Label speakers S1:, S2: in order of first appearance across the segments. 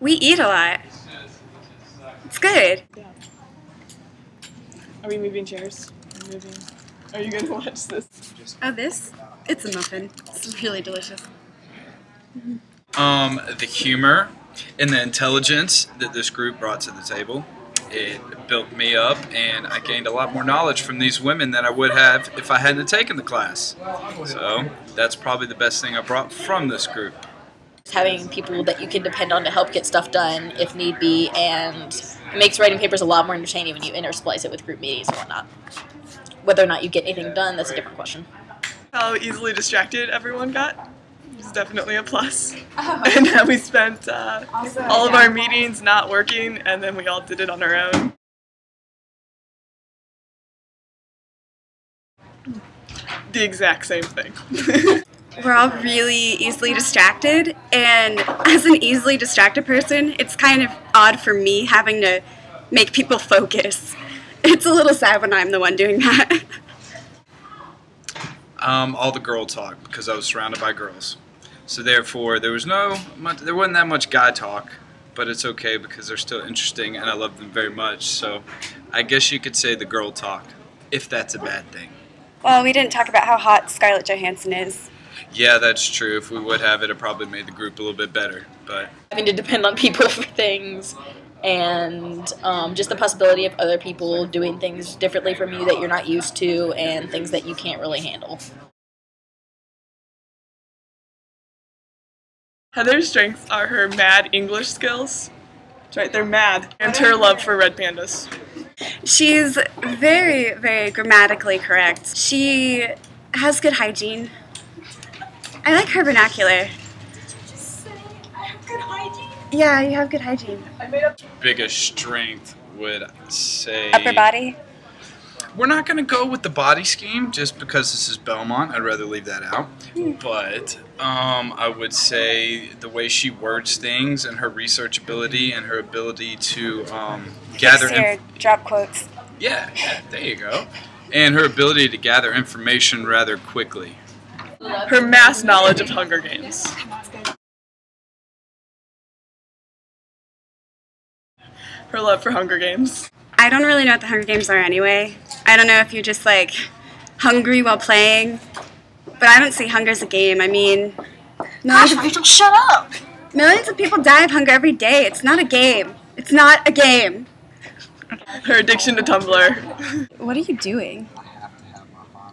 S1: We eat a lot. It's good.
S2: Yeah. Are we moving chairs? Are you gonna watch this?
S1: Oh, this? It's a muffin. It's really delicious.
S3: The humor and the intelligence that this group brought to the table, it built me up, and I gained a lot more knowledge from these women than I would have if I hadn't taken the class. So that's probably the best thing I brought from this group.
S4: Having people that you can depend on to help get stuff done if need be, and it makes writing papers a lot more entertaining when you intersplice it with group meetings and whatnot. Whether or not you get anything done, that's a different question.
S2: How easily distracted everyone got is definitely a plus. And how we spent all of our meetings not working, and then we all did it on our own. The exact same thing.
S1: We're all really easily distracted, and as an easily distracted person, it's kind of odd for me having to make people focus. It's a little sad when I'm the one doing that.
S3: All the girl talk, because I was surrounded by girls. So therefore, there wasn't that much guy talk, but it's okay because they're still interesting and I love them very much. So I guess you could say the girl talk, if that's a bad thing.
S1: Well, we didn't talk about how hot Scarlett Johansson is.
S3: Yeah, that's true. If we would have it probably made the group a little bit better. But
S4: Having to depend on people for things, and just the possibility of other people doing things differently from you that you're not used to, and things that you can't really handle.
S2: Heather's strengths are her mad English skills. That's right, they're mad. And her love for red pandas.
S1: She's very, very grammatically correct. She has good hygiene. I like her vernacular.
S4: Good hygiene.
S1: Yeah, you have good hygiene.
S3: biggest strength would say...
S1: Upper body?
S3: We're not going to go with the body scheme just because this is Belmont. I'd rather leave that out. But I would say the way she words things and her research ability and her ability to gather...
S1: drop quotes.
S3: Yeah, there you go. And her ability to gather information rather quickly.
S2: Her mass knowledge of Hunger Games. Her love for Hunger Games.
S1: I don't really know what the Hunger Games are anyway. I don't know if you're just like hungry while playing, but I don't see hunger as a game. I mean,
S4: Gosh, Rachel, shut up!
S1: Millions of people die of hunger every day. It's not a game. It's not a game.
S2: Her addiction to Tumblr.
S1: What are you doing?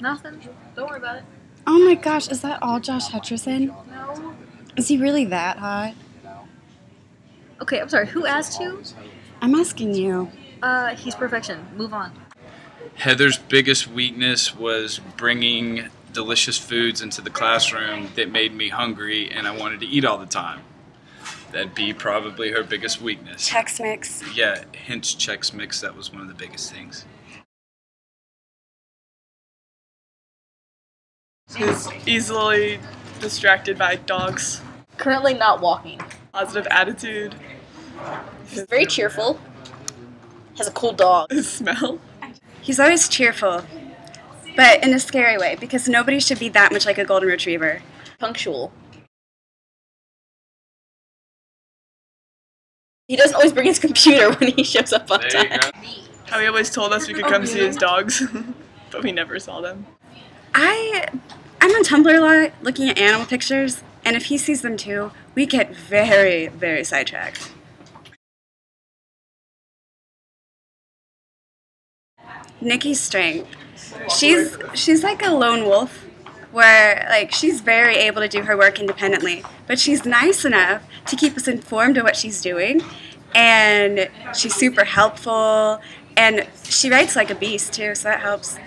S4: Nothing. Don't worry about it.
S1: Oh my gosh, is that all Josh Hutcherson?
S4: No.
S1: Is he really that hot?
S4: Okay, I'm sorry. Who asked you?
S1: I'm asking you.
S4: He's perfection. Move on.
S3: Heather's biggest weakness was bringing delicious foods into the classroom that made me hungry and I wanted to eat all the time. That'd be probably her biggest weakness.
S1: Chex Mix.
S3: Yeah, hence Chex Mix, that was one of the biggest things.
S2: She's easily distracted by dogs.
S4: Currently not walking.
S2: Positive attitude.
S4: He's very cheerful. Has a cool dog.
S2: His smell.
S1: He's always cheerful, but in a scary way, because nobody should be that much like a golden retriever.
S4: Punctual. He doesn't always bring his computer when he shows up on time.
S2: How he always told us we could come see his dogs, but we never saw them.
S1: I'm on Tumblr a lot looking at animal pictures, and if he sees them too, we get very, very sidetracked. Nikki's strength. She's like a lone wolf, where like she's very able to do her work independently, but she's nice enough to keep us informed of what she's doing, and she's super helpful, and she writes like a beast too, so that helps.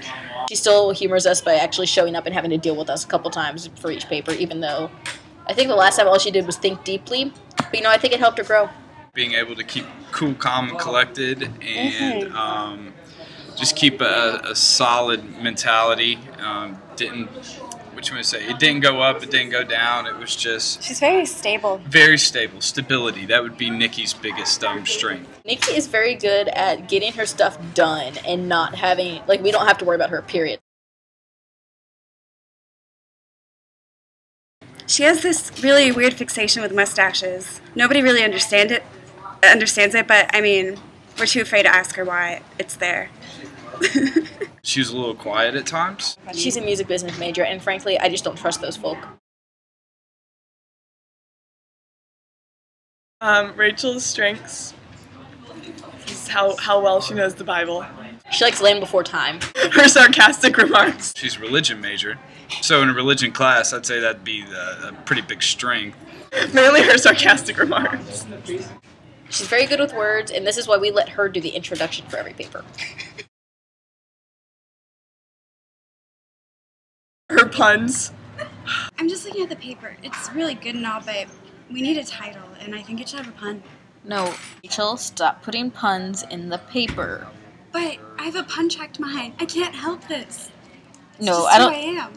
S4: She still humors us by actually showing up and having to deal with us a couple times for each paper, even though I think the last time all she did was think deeply. But you know, I think it helped her grow.
S3: Being able to keep cool, calm, and collected, and just keep a solid mentality. It didn't go up, it didn't go down. It was just...
S1: She's very stable.
S3: Very stable. Stability. That would be Nikki's biggest strength.
S4: Nikki is very good at getting her stuff done and not having, like, we don't have to worry about her, period.
S1: She has this really weird fixation with mustaches. Nobody really understands it, but I mean, we're too afraid to ask her why it's there.
S3: She was a little quiet at times.
S4: She's a music business major, and frankly, I just don't trust those folk.
S2: Rachel's strengths is how well she knows the Bible.
S4: She likes Land Before Time.
S2: Her sarcastic remarks.
S3: She's a religion major. So in a religion class, I'd say that'd be a pretty big strength.
S2: Mainly her sarcastic remarks.
S4: She's very good with words, and this is why we let her do the introduction for every paper.
S2: Her puns.
S1: I'm just looking at the paper. It's really good and all, but we need a title, and I think it should have a pun.
S4: No, Rachel, stop putting puns in the paper.
S1: But I have a pun-checked mind. I can't help this. It's
S4: No,
S1: just
S4: I don't.
S1: who I am.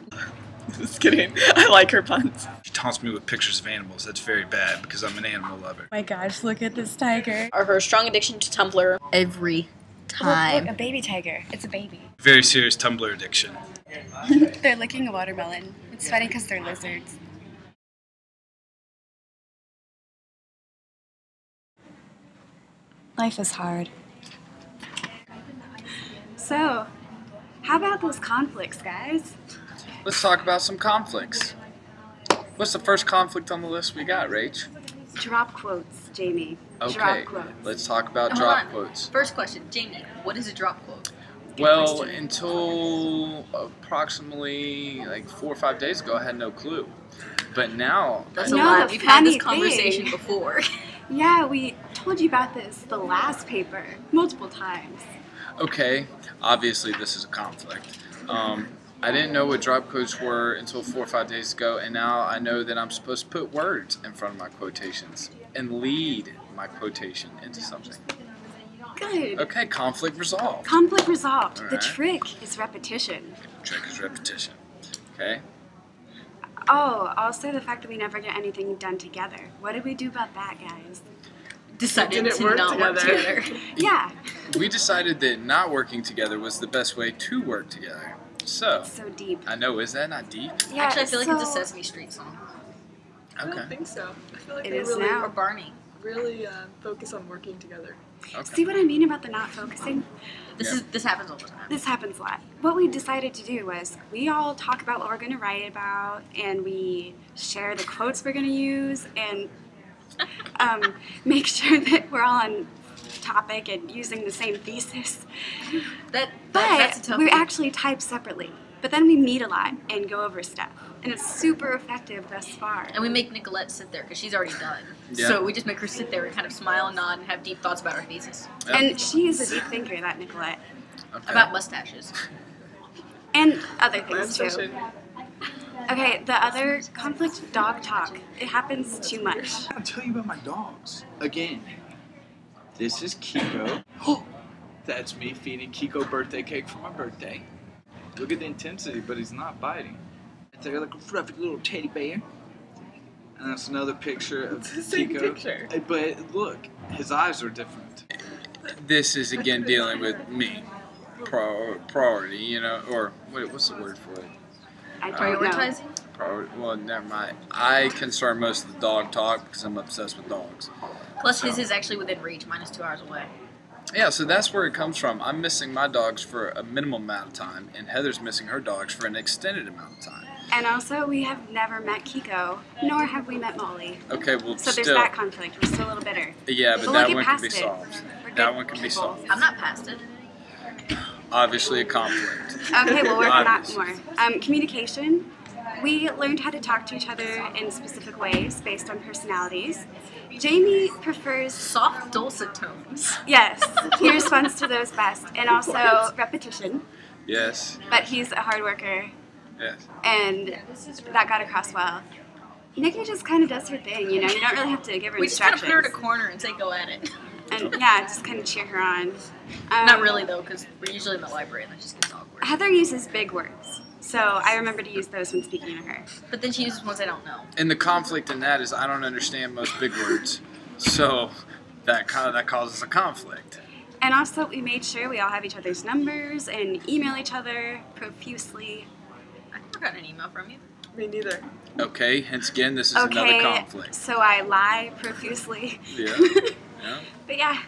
S2: Just kidding. I like her puns.
S3: She taunts me with pictures of animals. That's very bad because I'm an animal lover.
S1: Oh my gosh, look at this tiger.
S4: Or her strong addiction to Tumblr every time.
S1: Look, a baby tiger. It's a baby.
S3: Very serious Tumblr addiction.
S1: They're licking a watermelon. It's funny because they're lizards. Life is hard. So, how about those conflicts, guys?
S5: Let's talk about some conflicts. What's the first conflict on the list we got, Rach?
S1: Drop quotes, Jamie.
S5: Okay,
S1: Drop quotes.
S5: let's talk about
S6: Hold
S5: drop
S6: on.
S5: quotes.
S6: First question, Jamie, what is a drop quote?
S5: Well,
S1: question.
S5: until approximately like 4 or 5 days ago, I had no clue. But now,
S6: That's
S1: No,
S6: a lot.
S1: the
S6: We've had this
S1: funny
S6: conversation
S1: thing-
S6: before.
S1: Yeah, we told you about this the last paper multiple times.
S5: okay, obviously this is a conflict. I didn't know what drop quotes were until 4 or 5 days ago, and now I know that I'm supposed to put words in front of my quotations and lead my quotation into something.
S1: Good.
S5: Okay, conflict resolved.
S1: Conflict resolved. The
S5: Alright.
S1: trick is repetition.
S5: Trick is repetition. Okay?
S1: Oh, also the fact that we never get anything done together. What did we do about that, guys?
S6: Decided
S2: Didn't
S6: to
S2: work
S6: not work
S2: together.
S6: together.
S1: Yeah,
S5: We decided that not working together was the best way to work together. So,
S1: so deep.
S5: I know, is that not deep?
S1: Yeah,
S6: Actually, I feel like it's a
S1: so-
S6: Sesame Street song.
S2: I
S5: Okay.
S2: don't think so. I feel like
S1: It
S2: they
S1: is
S2: really,
S1: now.
S6: Or Barney.
S2: really focus on working together.
S5: Okay.
S1: See what I mean about the not focusing?
S6: This happens all the time.
S1: This happens a lot. What we decided to do was we all talk about what we're going to write about, and we share the quotes we're going to use, and make sure that we're all on topic and using the same thesis.
S6: That's a
S1: But
S6: tough
S1: we
S6: one.
S1: actually type separately. But then we meet a lot and go over stuff, and it's super effective thus far.
S6: And we make Nicolette sit there because she's already done.
S5: Yeah.
S6: So we just make her sit there and kind of smile and nod and have deep thoughts about our thesis.
S5: Yeah.
S1: And she is a deep thinker, that Nicolette,
S5: Okay.
S6: About mustaches.
S1: and other things
S2: Last
S1: too.
S2: question.
S1: Okay, the other conflict, dog talk. It happens too much.
S7: I'll tell you about my dogs. Again, this is Kiko. Oh, that's me feeding Kiko birthday cake for my birthday. Look at the intensity, but he's not biting. It's like a fluffy little teddy bear. And that's another picture of
S2: It's the same
S7: Kiko.
S2: picture.
S7: But look, his eyes are different.
S5: This is again dealing with me. Priority, you know, or what's the word for it?
S1: I don't know.
S6: Prioritizing?
S5: Priority. Well, never mind. I concern most of the dog talk because I'm obsessed with dogs.
S6: Plus, his is actually within reach. Mine is 2 hours away.
S5: Yeah, so that's where it comes from. I'm missing my dogs for a minimum amount of time, and Heather's missing her dogs for an extended amount of time.
S1: And also, we have never met Kiko, nor have we met Molly.
S5: Okay, well,
S1: So there's
S5: still,
S1: that conflict. We're still a little bitter.
S5: yeah,
S1: But
S5: but
S1: we'll
S5: that
S1: get
S5: one can
S1: past
S5: be
S1: it.
S5: solved.
S1: We're
S5: That
S1: good
S5: one can be
S1: people.
S5: solved.
S6: I'm not past it.
S5: Obviously, a conflict.
S1: Okay, we'll work on that
S5: Obviously.
S1: more. Communication. We learned how to talk to each other in specific ways based on personalities. Jamie prefers,
S6: Soft, dulcet tones.
S1: yes, he responds to those best, and also repetition.
S5: Yes,
S1: But he's a hard worker,
S5: yes.
S1: and that got across well. Nikki just kind of does her thing, you know. You don't really have to give her
S6: We just kind of
S1: instructions.
S6: put her in a corner and say, go at it.
S1: And yeah, just kind of cheer her on.
S6: Not really, though, because we're usually in the library and that just gets awkward.
S1: Heather uses big words, so I remember to use those when speaking to her.
S6: But then she uses ones I don't know.
S5: And the conflict in that is I don't understand most big words, so that causes a conflict.
S1: And also, we made sure we all have each other's numbers and email each other profusely.
S6: I never got an email from you.
S2: Me neither.
S5: Okay, hence again, this is another
S1: Okay,
S5: conflict.
S1: so I lie profusely.
S5: Yeah. Yeah.
S1: But yeah,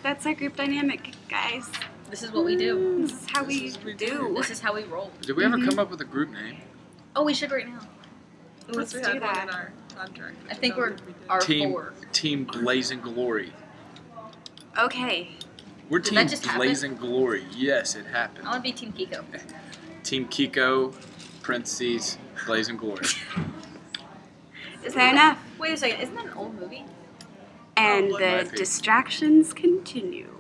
S1: that's our group dynamic, guys.
S6: This is what we do.
S1: This is how we do.
S6: This is how we roll.
S5: Did we ever come up with a group name?
S6: Oh, we should right now.
S2: Unless we
S1: Let's
S2: had
S1: do
S2: one
S1: that.
S2: in our contract.
S6: I think
S2: which
S6: we're
S2: we did.
S6: our
S5: Team
S6: four.
S5: Team Blazing Glory.
S1: Okay.
S5: We're
S6: Did
S5: Team
S6: that just happen?
S5: Blazing Glory. Yes, it happened.
S6: I want to be Team Kiko.
S5: Team Kiko, parentheses, Blazing Glory.
S1: Is that enough?
S6: Wait a second, isn't that an old movie?
S1: And
S2: Oh,
S1: the
S5: might be.
S1: distractions continue.